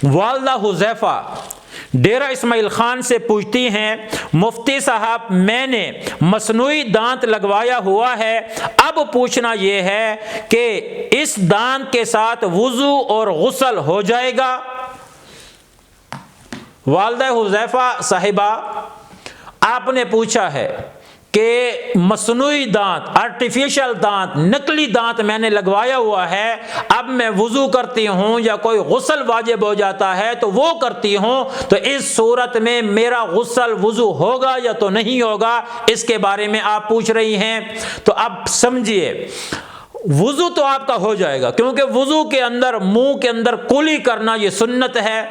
والدہ حذیفہ ڈیرہ اسماعیل خان سے پوچھتی ہیں، مفتی صاحب میں نے مصنوعی دانت لگوایا ہوا ہے، اب پوچھنا یہ ہے کہ اس دانت کے ساتھ وضو اور غسل ہو جائے گا؟ والدہ حذیفہ صاحبہ، آپ نے پوچھا ہے کہ مصنوعی دانت، آرٹیفیشل دانت، نقلی دانت میں نے لگوایا ہوا ہے، اب میں وضو کرتی ہوں یا کوئی غسل واجب ہو جاتا ہے تو وہ کرتی ہوں، تو اس صورت میں میرا غسل وضو ہوگا یا تو نہیں ہوگا، اس کے بارے میں آپ پوچھ رہی ہیں۔ تو اب سمجھیے، وضو تو آپ کا ہو جائے گا، کیونکہ وضو کے اندر منہ کے اندر کلی کرنا یہ سنت ہے،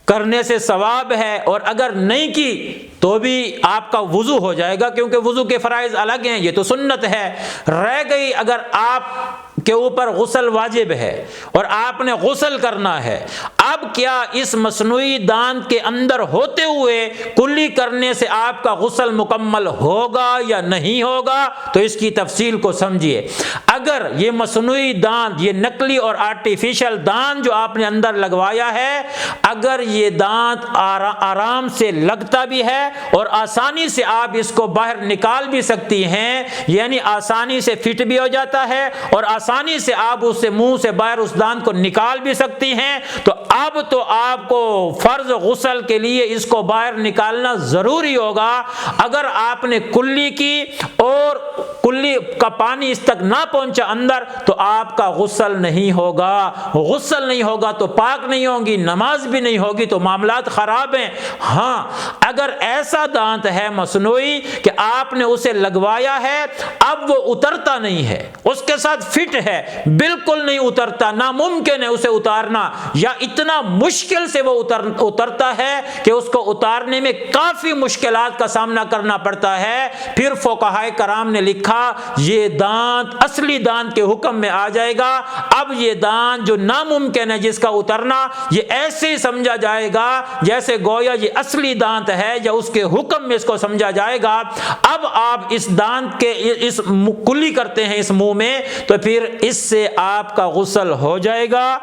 کرنے سے ثواب ہے، اور اگر نہیں کی تو بھی آپ کا وضو ہو جائے گا، کیونکہ وضو کے فرائض الگ ہیں، یہ تو سنت ہے۔ رہ گئی اگر آپ کے اوپر غسل واجب ہے اور آپ نے غسل کرنا ہے، اب کیا اس مصنوعی دانت کے اندر ہوتے ہوئے کلی کرنے سے آپ کا غسل مکمل ہوگا یا نہیں ہوگا؟ تو اس کی تفصیل کو سمجھیے۔ اگر یہ مصنوعی دانت، یہ نقلی اور آرٹیفیشل دانت جو آپ نے اندر لگوایا ہے، اگر یہ دانت آرام سے لگتا بھی ہے اور آسانی سے آپ اس کو باہر نکال بھی سکتی ہیں، یعنی آسانی سے فٹ بھی ہو جاتا ہے اور آسانی سے آپ اس سے منہ سے باہر اس دانت کو نکال بھی سکتی ہیں، تو اب تو آپ کو فرض غسل کے لیے اس کو باہر نکالنا ضروری ہوگا۔ اگر آپ نے کلی کی اور کلی کا پانی اس تک نہ پہنچا اندر، تو آپ کا غسل نہیں ہوگا۔ غسل نہیں ہوگا تو پاک نہیں ہوگی، نماز بھی نہیں ہوگی، تو معاملات خراب ہیں۔ ہاں، اگر ایسا دانت ہے مصنوعی کہ آپ نے اسے لگوایا ہے، اب وہ اترتا نہیں ہے، اس کے ساتھ فٹ ہے، بالکل نہیں اترتا، ناممکن ہے اسے اتارنا، یا اتنا مشکل سے وہ اترتا ہے کہ اس کو اتارنے میں کافی مشکلات کا سامنا کرنا پڑتا ہے، پھر فقہائے کرام نے لکھا یہ دانت اصلی دانت کے حکم میں آ جائے گا۔ اب یہ دانت جو ناممکن ہے جس کا اترنا، یہ ایسے ہی سمجھا جائے گا جیسے گویا یہ اصلی دانت ہے، یا اس کے حکم میں اس کو سمجھا جائے گا۔ اب آپ اس دانت کے اس کلی کرتے ہیں اس منہ میں، تو پھر اس سے آپ کا غسل ہو جائے گا،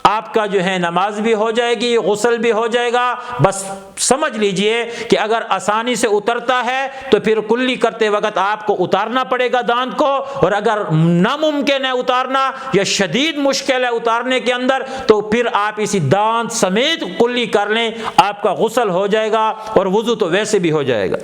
آپ کا جو ہے نماز بھی ہو جائے گی، غسل بھی ہو جائے گا۔ بس سمجھ لیجئے کہ اگر آسانی سے اترتا ہے تو پھر کلی کرتے وقت آپ کو اتارنا پڑے گا دانت کو، اور اگر ناممکن ہے اتارنا یا شدید مشکل ہے اتارنے کے اندر، تو پھر آپ اسی دانت سمیت کلی کر لیں، آپ کا غسل ہو جائے گا اور وضو تو ویسے بھی ہو جائے گا۔